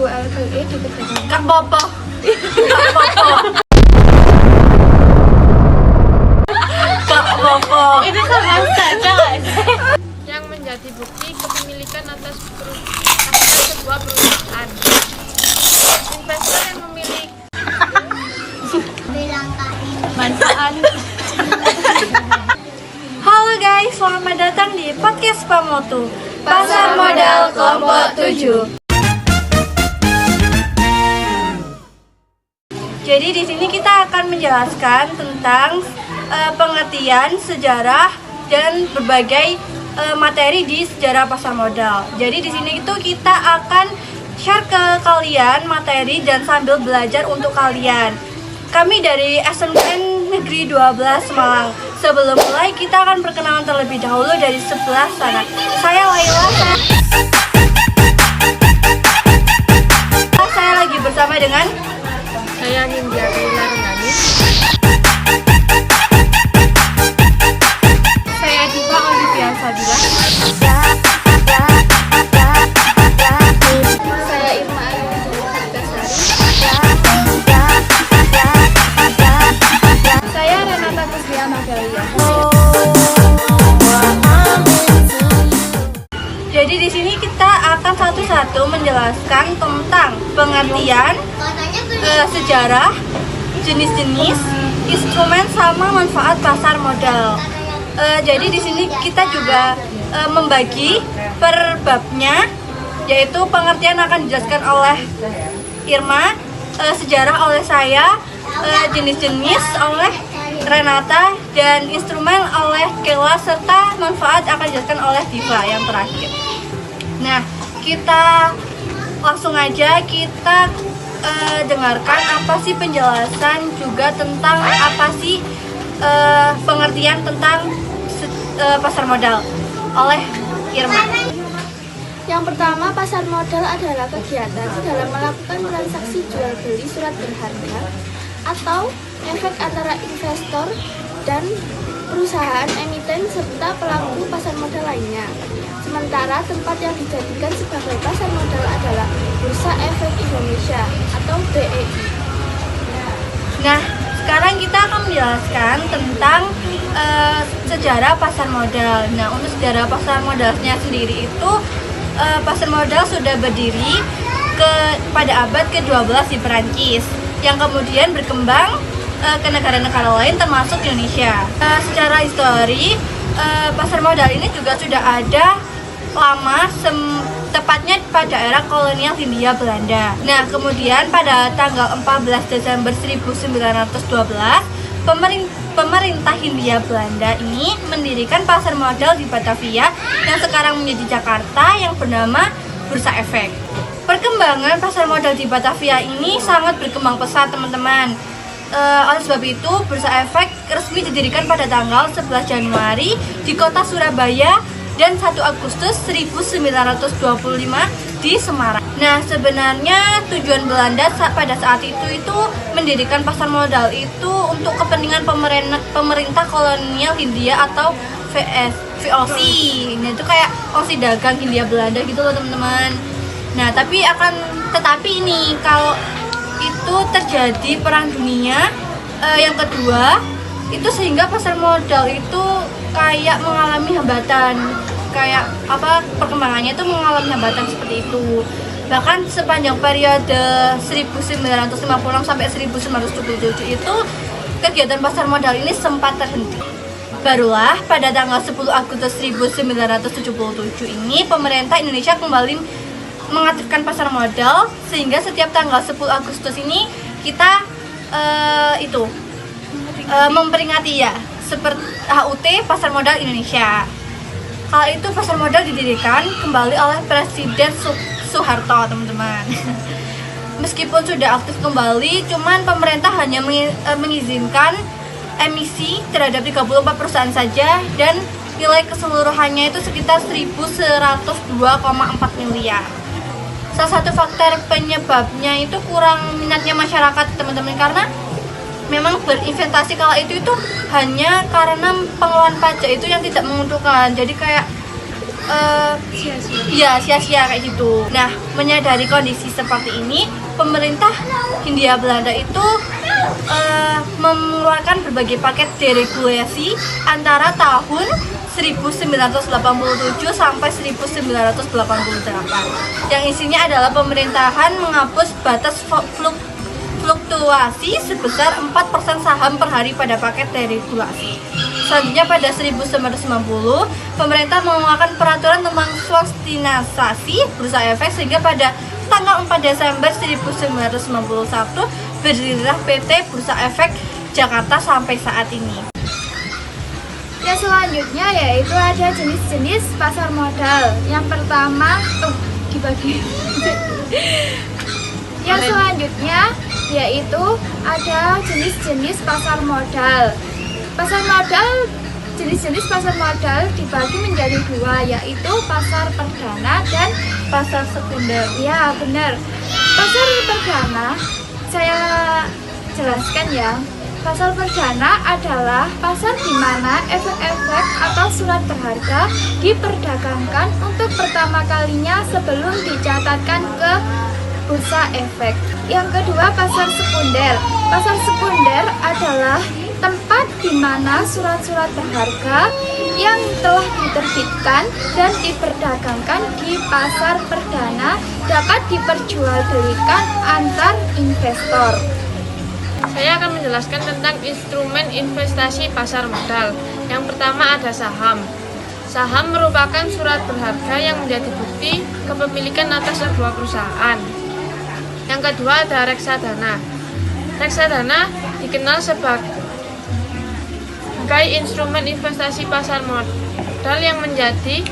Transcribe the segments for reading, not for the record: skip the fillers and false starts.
LVE dikedepankan. Kak Bopo. Kak Bopo. Kak Bopo. Itu sama saja yang menjadi bukti kepemilikan atas sebuah perusahaan. Investor yang memiliki Manfaat. Halo guys, selamat datang di podcast Pamotu Pasar Modal Kelompok 7. Jadi di sini kita akan menjelaskan tentang pengertian sejarah dan berbagai materi di sejarah pasar modal. Jadi di sini itu kita akan share ke kalian materi dan sambil belajar untuk kalian. Kami dari SMK Negeri 12 Malang. Sebelum mulai kita akan perkenalan terlebih dahulu dari sebelah sana. Saya Laila. Saya lagi bersama dengan saya Nindya Rina Renani. Saya Diva Olivia Sabila. Saya Irma Ayuningsari. Saya Renata Kuslia Magalia. Jadi di sini kita akan satu-satu menjelaskan tentang pengertian, sejarah, jenis-jenis, instrumen sama manfaat pasar modal. Jadi di sini kita juga membagi per babnya, yaitu pengertian akan dijelaskan oleh Irma, sejarah oleh saya, jenis-jenis oleh Renata, dan instrumen oleh Kela, serta manfaat akan dijelaskan oleh Diva yang terakhir. Nah, kita langsung aja kita dengarkan apa sih penjelasan juga tentang apa sih pengertian tentang pasar modal oleh Irma. Yang pertama, pasar modal adalah kegiatan dalam melakukan transaksi jual beli surat berharga atau efek antara investor dan perusahaan emiten serta pelaku pasar modal lainnya. Sementara tempat yang dijadikan sebagai pasar modal adalah Bursa Efek Indonesia atau BEI. Nah, sekarang kita akan menjelaskan tentang sejarah pasar modal. Nah, untuk sejarah pasar modalnya sendiri itu pasar modal sudah berdiri pada abad ke-12 di Perancis, yang kemudian berkembang ke negara-negara lain termasuk Indonesia. Secara histori, pasar modal ini juga sudah ada lama, tepatnya pada era kolonial Hindia Belanda. Nah, kemudian pada tanggal 14 Desember 1912, pemerintah Hindia Belanda ini mendirikan pasar modal di Batavia yang sekarang menjadi Jakarta yang bernama Bursa Efek. Perkembangan pasar modal di Batavia ini sangat berkembang pesat, teman-teman. Oleh sebab itu, Bursa Efek resmi didirikan pada tanggal 11 Januari di kota Surabaya dan 1 Agustus 1925 di Semarang. Nah, sebenarnya tujuan Belanda pada saat itu mendirikan pasar modal itu untuk kepentingan pemerintah kolonial Hindia atau VOC. Nah, itu kayak ongsi dagang Hindia Belanda gitu loh, teman-teman. Nah, tetapi ini kalau itu terjadi perang dunia yang kedua, itu sehingga pasar modal itu kayak mengalami hambatan, kayak perkembangannya itu mengalami hambatan seperti itu. Bahkan sepanjang periode 1956 sampai 1977 itu kegiatan pasar modal ini sempat terhenti. Barulah pada tanggal 10 Agustus 1977 ini pemerintah Indonesia kembali mengaktifkan pasar modal, sehingga setiap tanggal 10 Agustus ini kita memperingati ya seperti HUT Pasar Modal Indonesia. Kala itu pasar modal didirikan kembali oleh Presiden Soeharto, teman-teman. Meskipun sudah aktif kembali, cuman pemerintah hanya mengizinkan emisi terhadap 34 perusahaan saja, dan nilai keseluruhannya itu sekitar 1.102,4 miliar. Salah satu faktor penyebabnya itu kurang minatnya masyarakat, teman-teman, karena memang berinvestasi kala itu hanya karena pengeluaran pajak itu yang tidak menguntungkan. Jadi kayak sia-sia kayak gitu. Nah, menyadari kondisi seperti ini, pemerintah Hindia Belanda itu mengeluarkan berbagai paket deregulasi antara tahun 1987 sampai 1988 yang isinya adalah pemerintahan menghapus batas fluktuasi sebesar 4% saham per hari pada paket deregulasi. Selanjutnya pada 1990, pemerintah mengeluarkan peraturan tentang swastinasasi bursa efek sehingga pada tanggal 4 Desember 1991 berdirilah PT Bursa Efek Jakarta sampai saat ini. Ya, selanjutnya yaitu ada jenis-jenis pasar modal. Yang pertama dibagi. Yang selanjutnya yaitu ada jenis-jenis pasar modal. Jenis-jenis pasar modal dibagi menjadi dua, yaitu pasar perdana dan Pasar sekunder. ya benar. Pasar perdana saya jelaskan ya. Pasar perdana adalah pasar di mana efek-efek atau surat berharga diperdagangkan untuk pertama kalinya sebelum dicatatkan ke bursa efek. Yang kedua, pasar sekunder. Pasar sekunder adalah tempat di mana surat-surat berharga yang telah diterbitkan dan diperdagangkan di pasar perdana dapat diperjualbelikan antar investor. Saya akan menjelaskan tentang instrumen investasi pasar modal. Yang pertama ada saham. Saham merupakan surat berharga yang menjadi bukti kepemilikan atas sebuah perusahaan. Yang kedua ada reksadana. Reksadana dikenal sebagai instrumen investasi pasar modal yang menjadi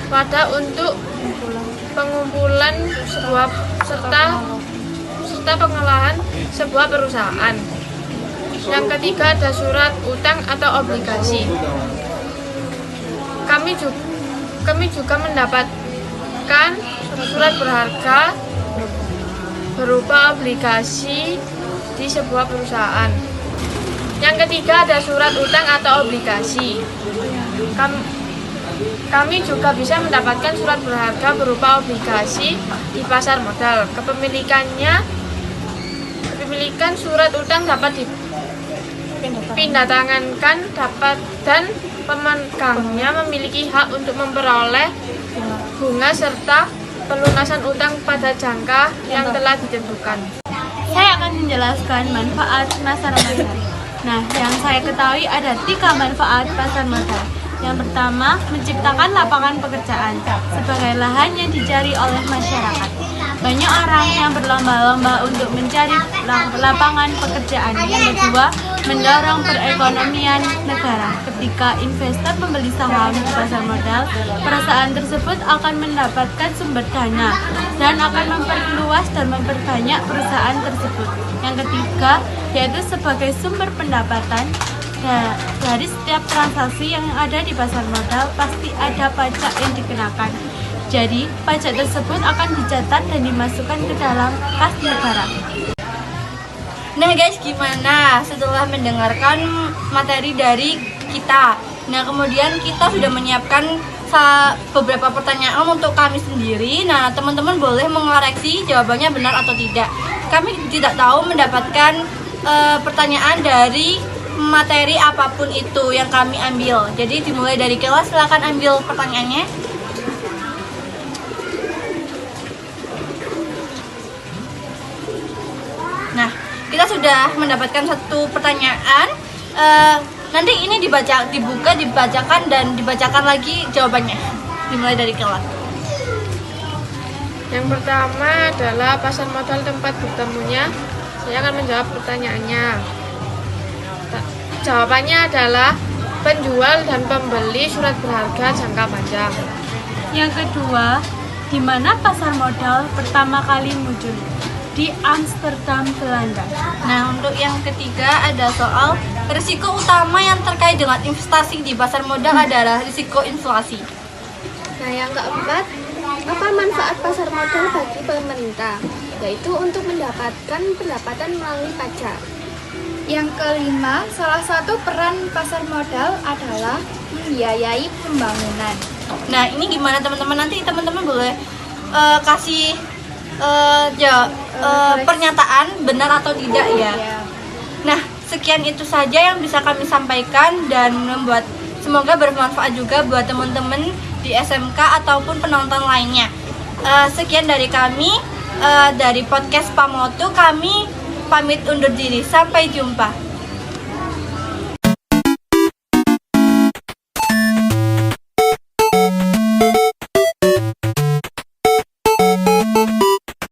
wadah untuk pengumpulan sebuah serta pengelolaan sebuah perusahaan. Yang ketiga ada surat utang atau obligasi. Kami juga mendapatkan surat berharga berupa obligasi di sebuah perusahaan. Yang ketiga ada surat utang atau obligasi. Kami juga bisa mendapatkan surat berharga berupa obligasi di pasar modal. Kepemilikan surat utang dapat dipindah tangankan dan pemegangnya memiliki hak untuk memperoleh bunga serta pelunasan utang pada jangka yang telah ditentukan. Saya akan menjelaskan manfaat pasar modal. Nah, yang saya ketahui ada 3 manfaat pasar modal. Yang pertama, menciptakan lapangan pekerjaan sebagai lahan yang dicari oleh masyarakat. Banyak orang yang berlomba-lomba untuk mencari lapangan pekerjaan. Yang kedua, mendorong perekonomian negara. Ketika investor membeli saham di pasar modal, perusahaan tersebut akan mendapatkan sumber dana dan akan memperluas dan memperbanyak perusahaan tersebut. Yang ketiga, yaitu sebagai sumber pendapatan. Dari setiap transaksi yang ada di pasar modal pasti ada pajak yang dikenakan. Jadi, pajak tersebut akan dicatat dan dimasukkan ke dalam kas negara. Nah guys, gimana setelah mendengarkan materi dari kita? Nah, kemudian kita sudah menyiapkan beberapa pertanyaan untuk kami sendiri. Nah, teman-teman boleh mengoreksi jawabannya benar atau tidak. Kami tidak tahu mendapatkan pertanyaan dari materi apapun itu yang kami ambil. Jadi dimulai dari kelas, silakan ambil pertanyaannya. Nah, kita sudah mendapatkan satu pertanyaan. Nanti ini dibacakan dan dibacakan lagi jawabannya. Dimulai dari kelas. Yang pertama adalah pasar modal tempat bertemunya. Saya akan menjawab pertanyaannya. Jawabannya adalah penjual dan pembeli surat berharga jangka panjang. Yang kedua, di mana pasar modal pertama kali muncul? Di Amsterdam, Belanda. Nah, untuk yang ketiga ada soal risiko utama yang terkait dengan investasi di pasar modal adalah risiko inflasi. Nah, yang keempat, apa manfaat pasar modal bagi pemerintah? Yaitu untuk mendapatkan pendapatan melalui pajak. Yang kelima, salah satu peran pasar modal adalah membiayai pembangunan. Nah, ini gimana teman-teman? Nanti teman-teman boleh kasih pernyataan benar atau tidak ya. Nah, sekian itu saja yang bisa kami sampaikan dan semoga bermanfaat juga buat teman-teman di SMK ataupun penonton lainnya. Sekian dari kami, dari podcast Pamotu, kami pamit undur diri. Sampai jumpa.